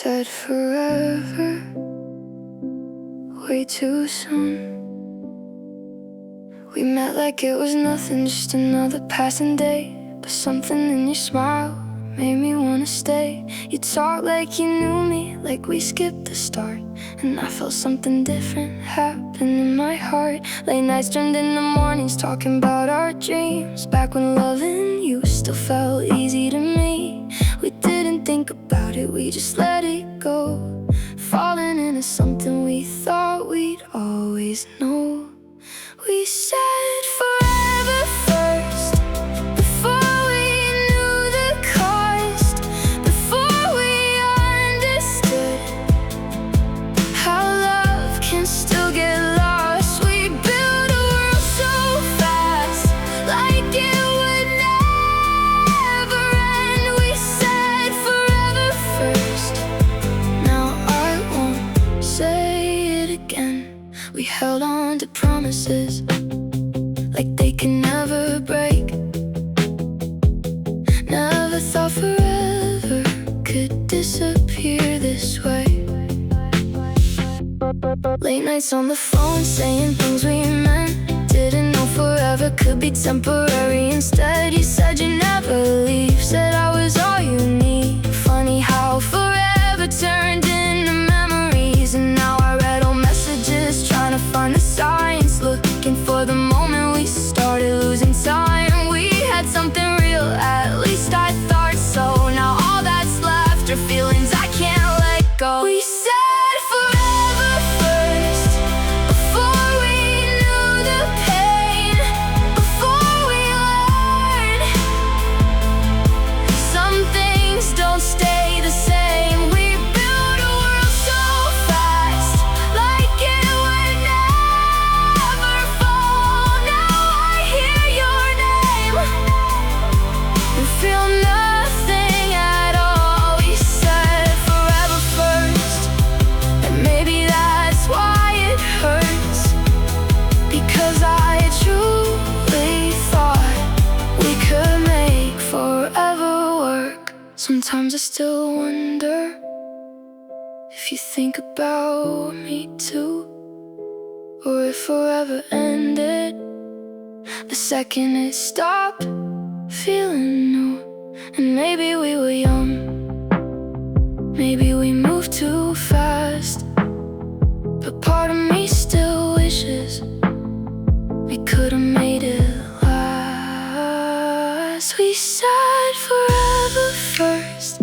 said forever, way too soon. We met like it was nothing, just another passing day. But something in your smile made me wanna stay. You talked like you knew me, like we skipped the start. And I felt something different happen in my heart. Late nights turned into mornings, talking about our dreams. Back when loving you still felt easy to me. We didn't think about it, we just let it go. Falling into something we thought we'd always know. We said forever first, before we knew the cost, before we understood how love can still get lost. We built a world so fast, like it would never end. We said forever first, now I won't say it again. We held on to promises like they can never break. Never thought forever could disappear this way. Late nights on the phone saying things we meant. Didn't know forever could be temporary. Instead you said you'd never leave, said I was all you need. Funny how forever turned into memories. And now I read old messages, trying to find the signs, looking for the moment we started losing time. We had something real, at least I thought so. Now all that's left are feelings I can't let go. We said forever first, before we knew the pain, before we learned some things don't stay the same. We built a world so fast, like it would never fall. Now I hear your name and feel nothing at all. We said forever first, and maybe that's why it hurts, because I truly thought we could make forever work. Sometimes I still wonder if you think about me too, or if forever ended the second it stopped feeling new. And maybe we were young, maybe we moved too fast, but part of me still wishes we could've made it last. We said forever first,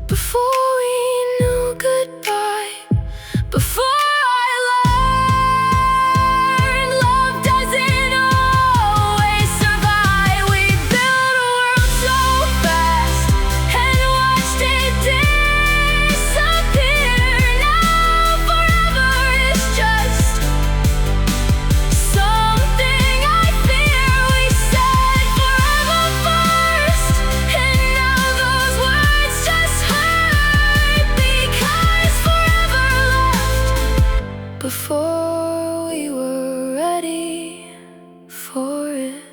before we knew goodbye, before I learned love doesn't always survive. We built a world so fast and watched it disappear. Now forever is just something I fear. We said forever first, and now those words just hurt, because forever left before we were ready for it.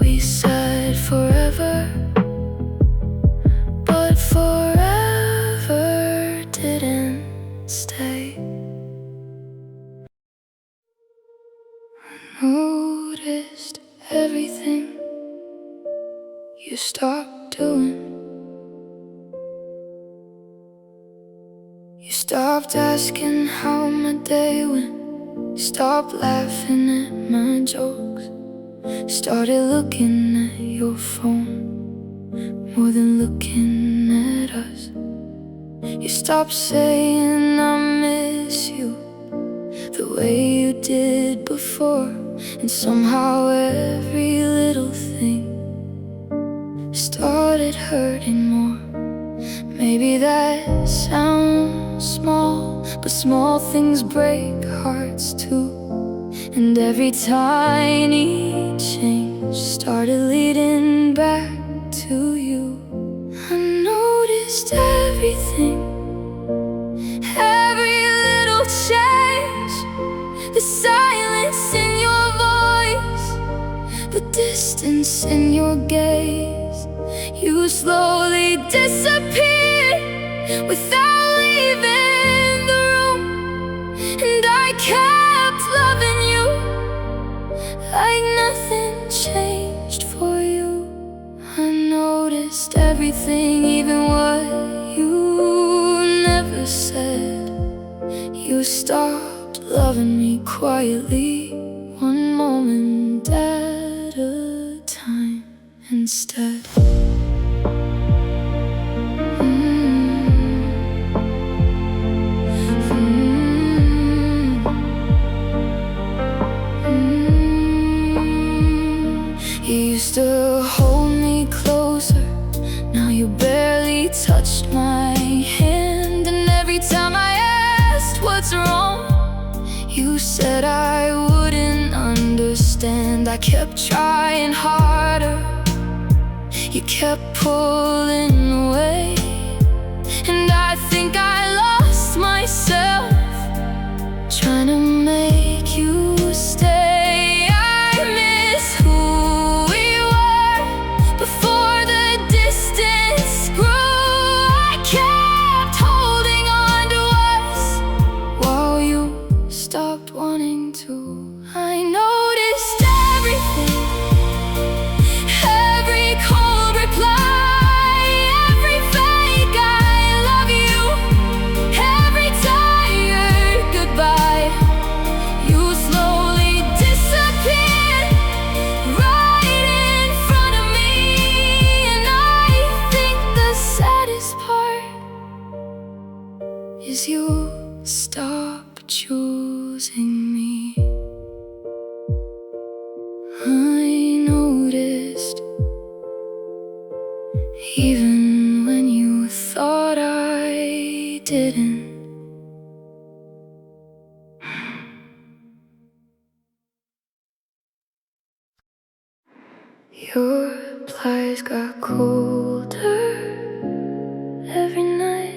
We said forever, but forever didn't stay. I noticed everything you stopped doing. You stopped asking how my day went, stopped laughing at my jokes, started looking at your phone more than looking at us. You stopped saying I miss you the way you did before, and somehow every little thing started hurting more. Maybe that sounds small, but small things break hearts too. And every tiny change started leading back to you. I noticed everything, every little change, the silence in your voice, the distance in your gaze. You slowly disappeared, without leaving the room. And I kept loving you like nothing changed for you. I noticed everything, even what you never said. You stopped loving me quietly, one moment at a time instead. You used to hold me closer, now you barely touched my hand. And every time I asked what's wrong, you said I wouldn't understand. I kept trying harder, you kept pulling away. And I think I lost myself trying to make you stay. I miss who we were before the distance grew. I kept holding on to us while you stopped wanting to. I noticed everything, every cold reply, every fake I love you, every tired goodbye. You slowly disappeared right in front of me. And I think the saddest part is you stopped choosing me. I noticed, even when you thought I didn't. Your replies got colder every night.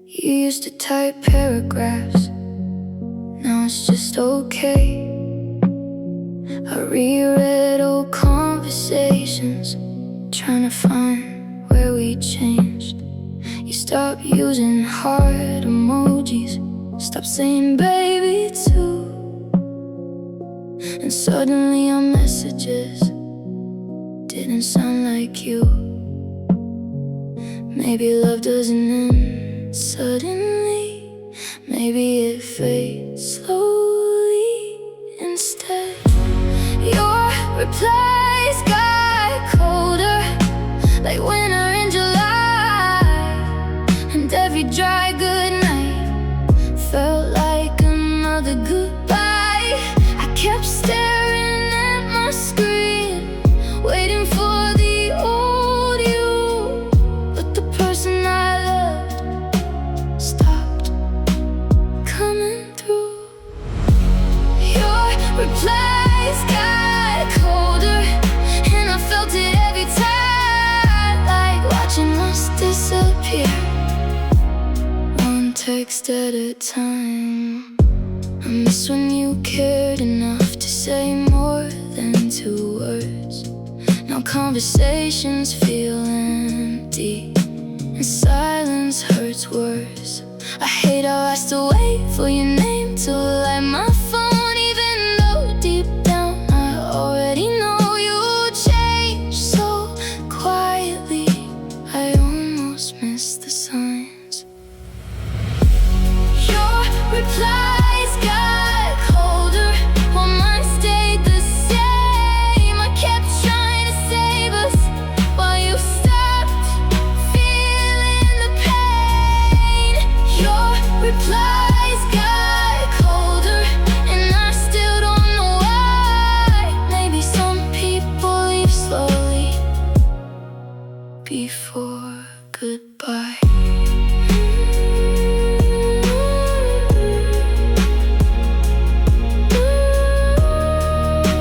You used to type paragraphs, now it's just okay. I reread old conversations, trying to find where we changed. You stopped using heart emojis, stopped saying baby too. And suddenly our messages didn't sound like you. Maybe love doesn't end suddenly, maybe it fades slowly instead. Your replies got colder, like winter in July. And every dry goodnight felt like another goodbye. I kept staring at my screen, waiting for the old you. But the person I loved stopped coming through. Your replies got colder, and I felt it every time, like watching us disappear, one text at a time. I miss when you cared enough to say more than 2 words. Now conversations feel empty, and silence hurts worse. I hate how I still wait for your name to light my phone, even though deep down I already know you changed so quietly. I almost miss the signs. Your replies got colder while mine stayed the same. I kept trying to save us while you stopped feeling the pain. Your replies got colder, and I still don't know why. Maybe some people leave slowly before goodbye.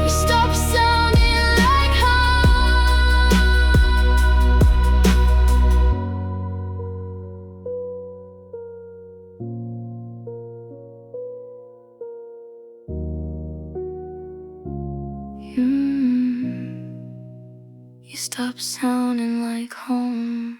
You stop sounding like home. stopped sounding like home.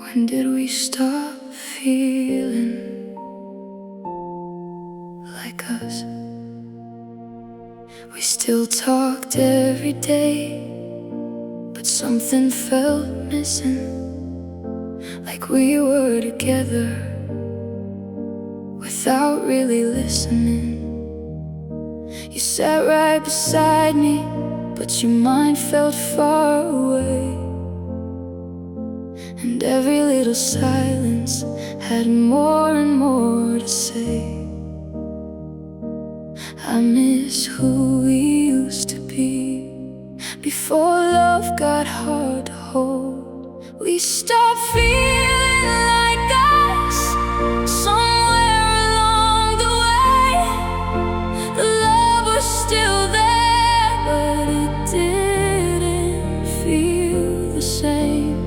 When did we stop feeling like us? We still talked every day, but something felt missing. Like we were together without really listening. You sat right beside me, but your mind felt far away. And every little silence had more and more to say. I miss who we used to be before love got hard to hold. We stopped feeling like us somewhere along the way. The love was still there, but it didn't feel the same.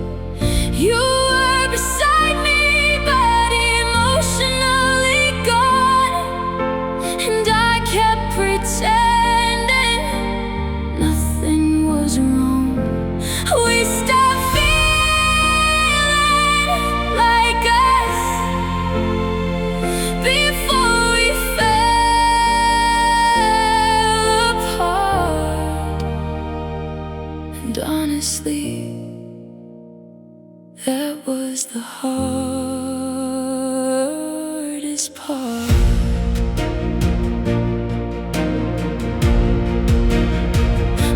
You were beside me, but emotionally gone, and I kept pretending nothing was wrong. We stopped feeling like us before we fell apart. And honestly, that was the hardest part.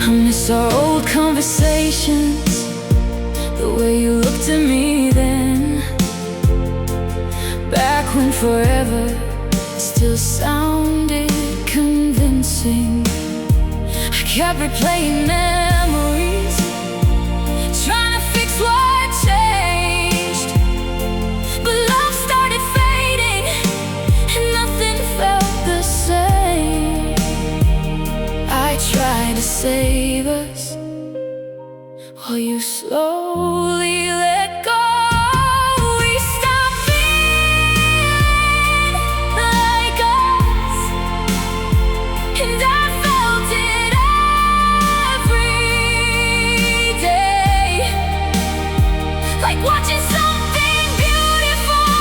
I miss our old conversations, the way you looked at me then, back when forever still sounded convincing. I kept replaying memories, trying to fix what changed, but love started fading and nothing felt the same. I tried to save us while you slowly let go. We stopped feeling like us, and I felt it every day, like watching something beautiful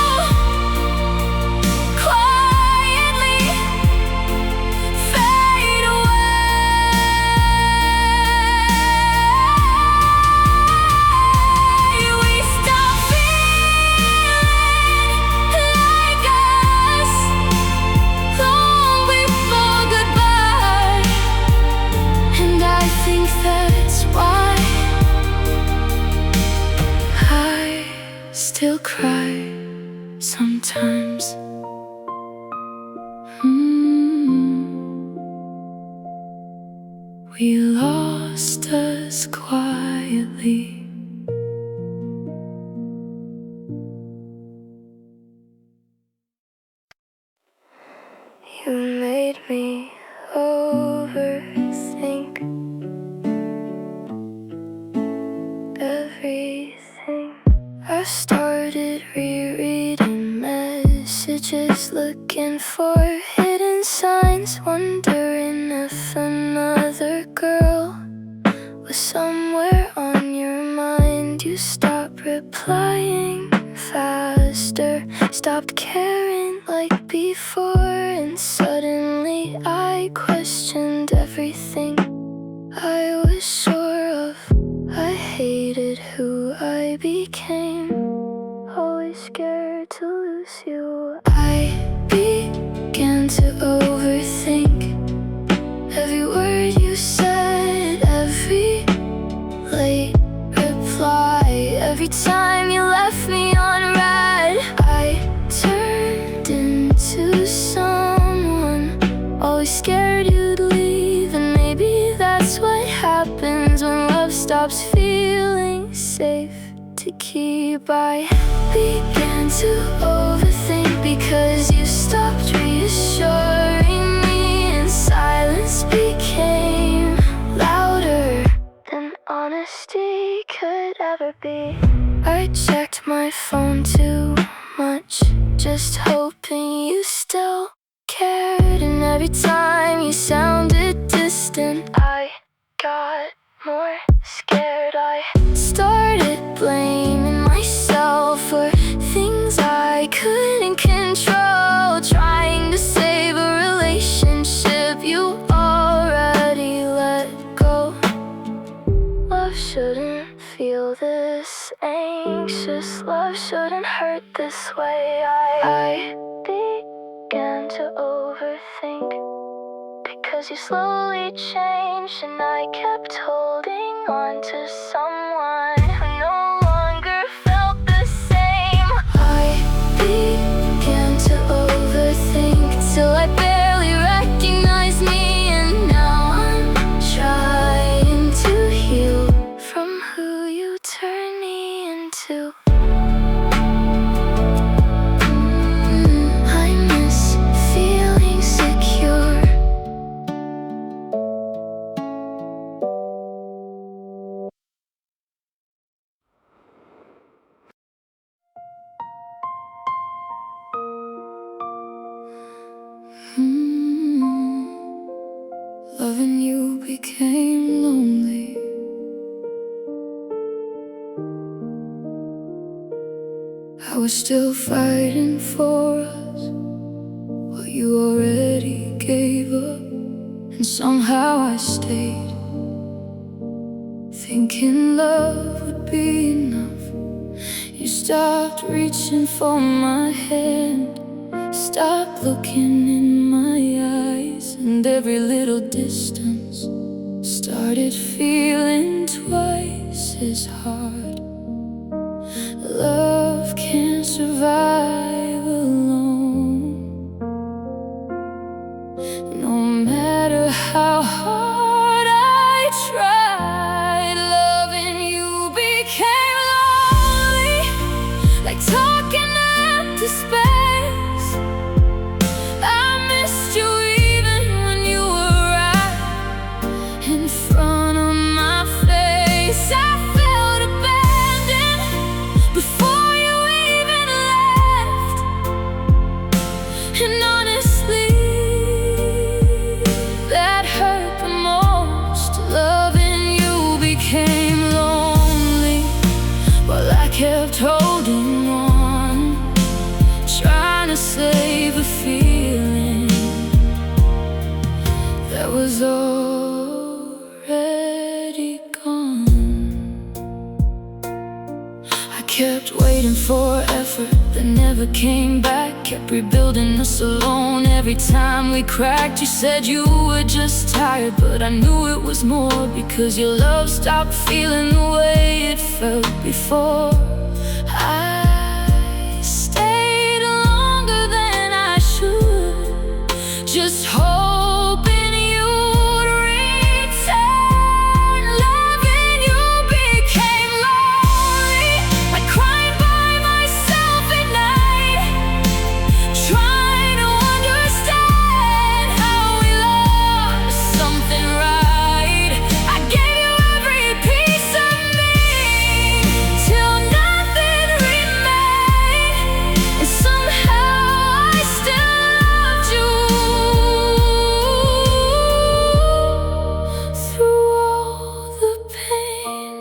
quietly fade away. We stopped feeling like us long before goodbye, and I think that's why I still cry sometimes. We lost us quietly. You made me overthink everything. I started rereading messages, looking for hidden signs, wondering if another girl was somewhere on your mind. You stopped replying faster, stopped caring like before, and suddenly I questioned everything I was sure of. I hated who I became, always scared to lose you. I began to overthink every word you said, every late reply, every time you left me on red. I turned into someone always scared you'd leave, and maybe that's what happens when love stops feeling safe to keep. I began to overthink because you stopped reassuring me, and silence became louder than honesty could ever be. I checked my phone too much, just hoping got more scared. I started blaming myself for things I couldn't control, trying to save a relationship you already let go. Love shouldn't feel this anxious, love shouldn't hurt this way. I began to overthink, because you slowly changed, and I kept holding on to someone who no longer felt the same. I began to overthink till I barely recognized me, and now I'm trying to heal from who you turned me into. I miss feeling secure. Loving you became lonely. I was still fighting for us while you already gave up, and somehow I stayed, thinking love would be enough. You stopped reaching for my hand, stopped looking in my eyes, and every little distance started feeling twice as hard. Love can't survive alone, no matter how hard I tried. Loving you became lonely, like talking to empty space. I missed you even when you were right in front of my face. I felt abandoned before you even left, and honestly, that hurt the most. Loving you became lonely while I kept holding on, trying to save a feeling that was already gone. I kept waiting for effort that never came back, kept rebuilding us alone. Every time we cracked, you said you were just tired, but I knew it was more, because your love stopped feeling the way it felt before. I stayed longer than I should, just hoping you'd return. Loving you became lonely, like crying by myself at night, trying to understand how we lost something right. I gave you every piece of me till nothing remained, and somehow I still loved you through all the pain.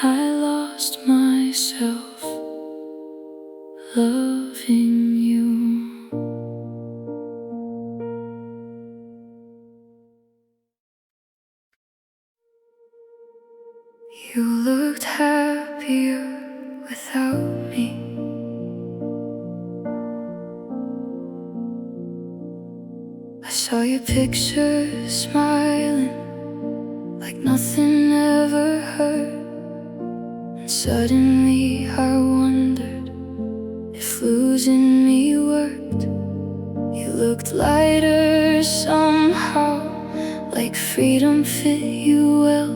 I lost myself loving you. You looked happier without me. I saw your picture smiling like nothing ever hurt, and suddenly I wondered if losing me worked. You looked lighter somehow, like freedom fit you well,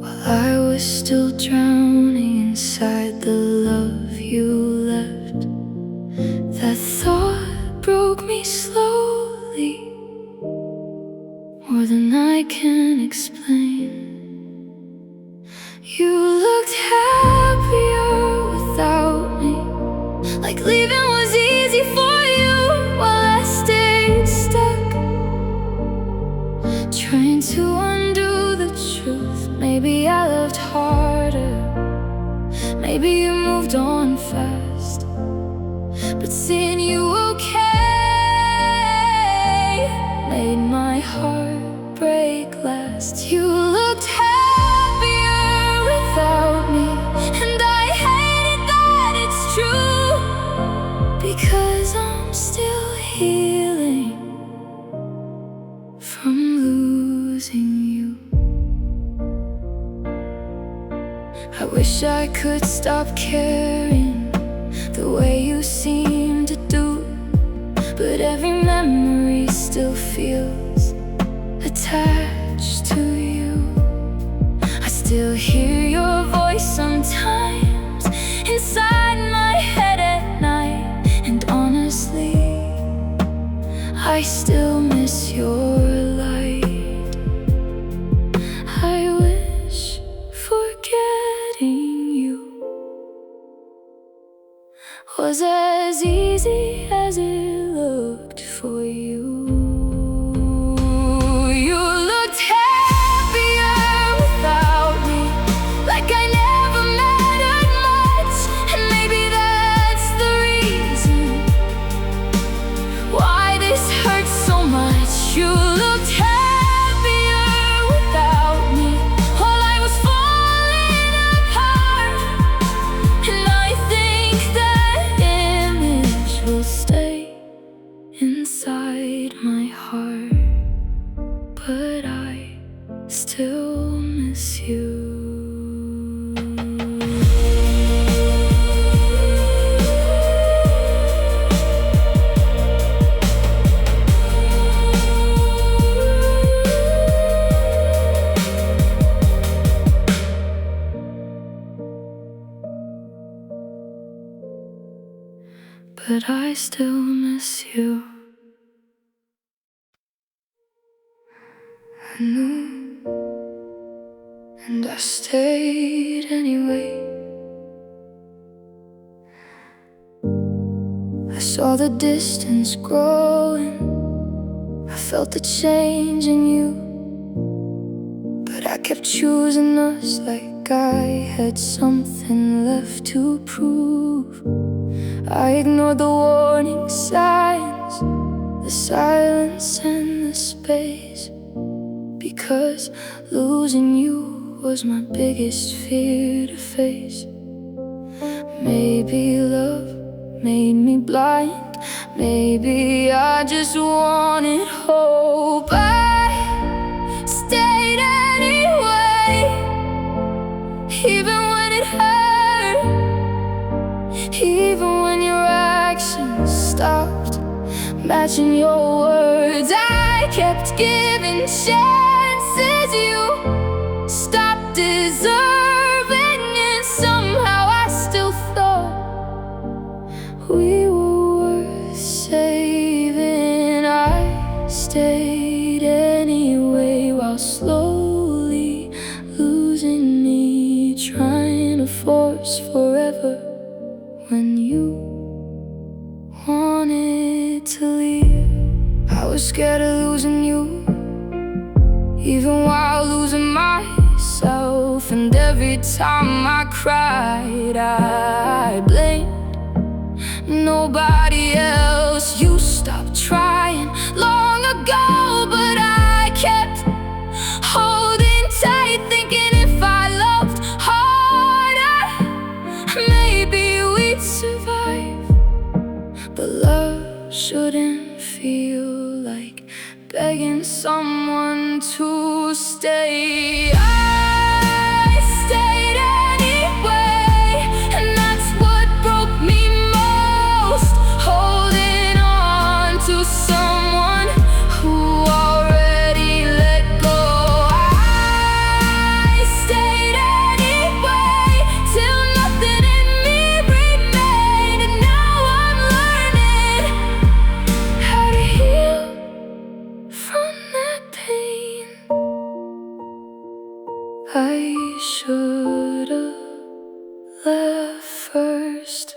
while I was still drowning inside the love you left. That thought broke me slowly, more than I can explain. You looked happier without me, like leaving was easy for you while I stayed still. Maybe you moved on fast, but seeing you okay made my heartbreak last. You looked happier without me, and I hate it that it's true, because I'm still healing from losing you. I wish I could stop caring the way you seem to do, but every memory still feels attached to you. I still hear your voice sometimes inside my head at night, and honestly, I still miss your light. I wish forgetting you was as easy as it looked for you. You looked happier without me, like I never mattered much, and maybe that's the reason why this hurts so much. You looked happier without me, while I was falling apart, and I think that image will stay inside my heart, but I still miss you. But I still miss you. I knew, and I stayed anyway. I saw the distance growing, I felt the change in you, but I kept choosing us like I had something left to prove. I ignored the warning signs, the silence and the space, because losing you was my biggest fear to face. Maybe love made me blind, maybe I just wanted hope. I stayed anyway, even when it hurt, even when your actions stopped matching your words. I kept giving chances you stopped deserving, and somehow I still thought we were worth saving. I stayed anyway, while slowly losing me, trying to force forever when you wanted to leave. I was scared of losing you, even while losing myself. And every time I cried, I blamed nobody else. You stopped trying long ago, but I kept holding tight, thinking if I loved harder, maybe we'd survive. But love shouldn't feel like begging someone to stay. I stayed anyway, and that's what broke me most, holding on to someone who already let go. I stayed anyway, till nothing in me remained, and now I'm learning how to heal from that pain. I should've left first.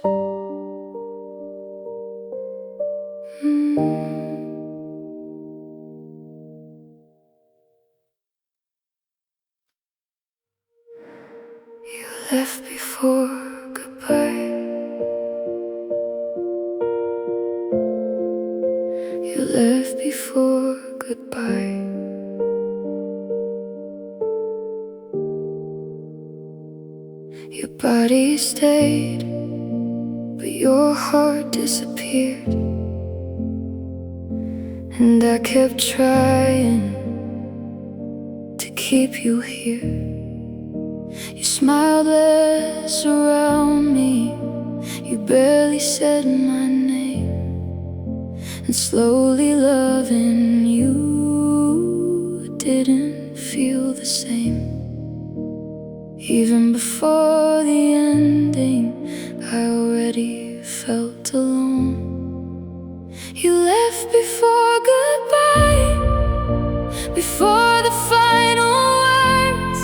You left before Your body stayed, but your heart disappeared. And I kept trying to keep you here. You smiled less around me, you barely said my name. And slowly loving you didn't feel the same. Even before the ending, I already felt alone. You left before goodbye, before the final words,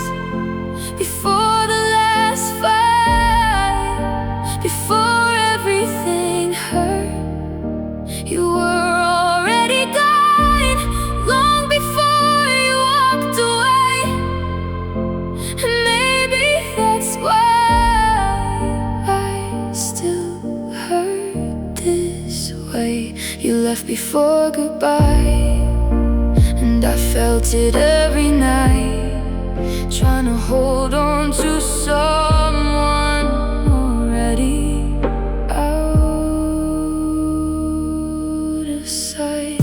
before the last fight, before everything hurt. You were already gone, long before you walked away. And maybe that's why I still hurt this way. You left before goodbye, and I felt it every night, trying to hold on to someone already out of sight.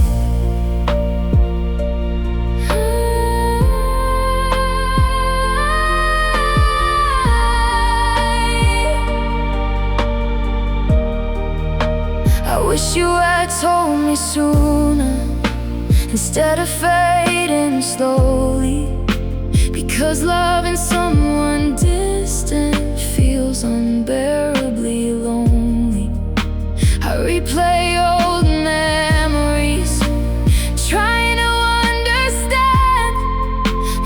I wish you had told me sooner, instead of fading slowly. Because loving someone distant feels unbearably lonely. I replay old memories, trying to understand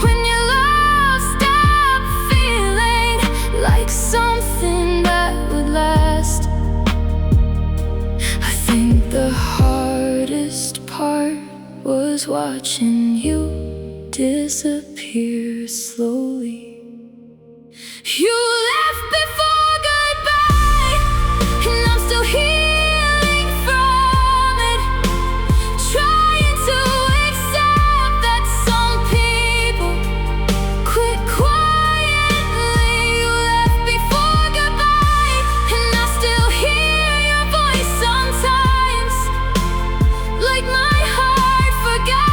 when your love stopped feeling like something that would last. I think the hardest part was watching you disappear slowly. You left before goodbye, and I'm still healing from it, trying to accept that some people quit quietly. You left before goodbye, and I still hear your voice sometimes, like my heart forgot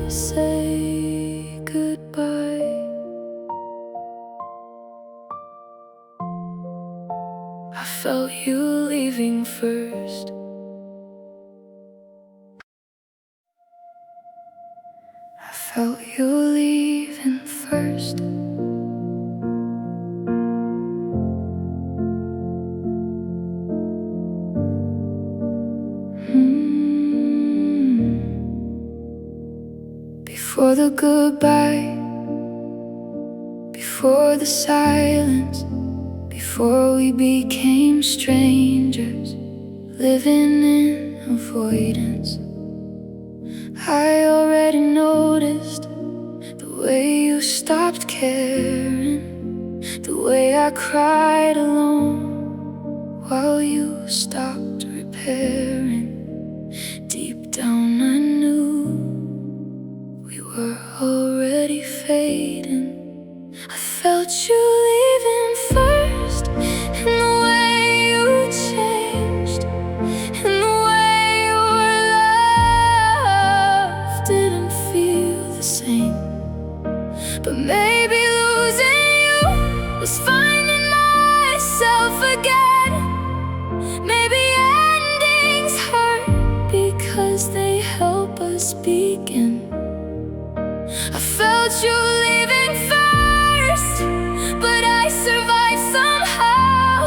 say goodbye. I felt you leaving first. I felt you leaving first. Before the goodbye, before the silence, before we became strangers, living in avoidance. I already noticed the way you stopped caring, the way I cried alone while you stopped repairing. Deep down I knew we were already fading. I felt you leaving first, and the way you changed, and the way your love didn't feel the same. But maybe losing you was finding myself again. Maybe endings hurt because they help us begin. I felt you leaving first, but I survived somehow.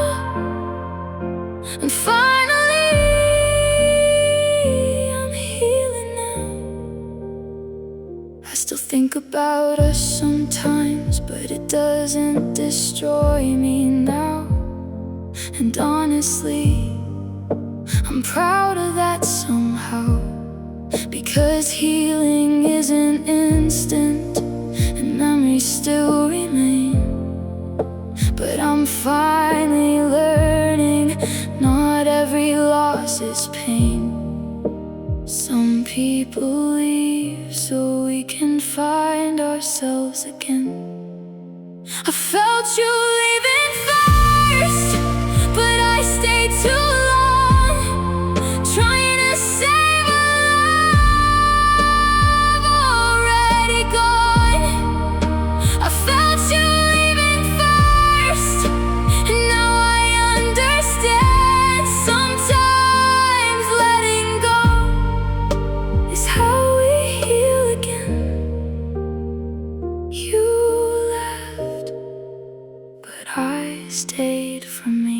And finally, I'm healing now. I still think about us sometimes, but it doesn't destroy me now. And honestly, I'm proud of that somehow. Because healing isn't instant, and memories still remain. But I'm finally learning, not every loss is pain. Some people leave so we can fight find ourselves again. I felt you leaving first, but I stayed too long, trying to save a love already gone. I felt you leaving first, and now I understand. Sometimes letting go is how we heal again. You left, but I stayed for me.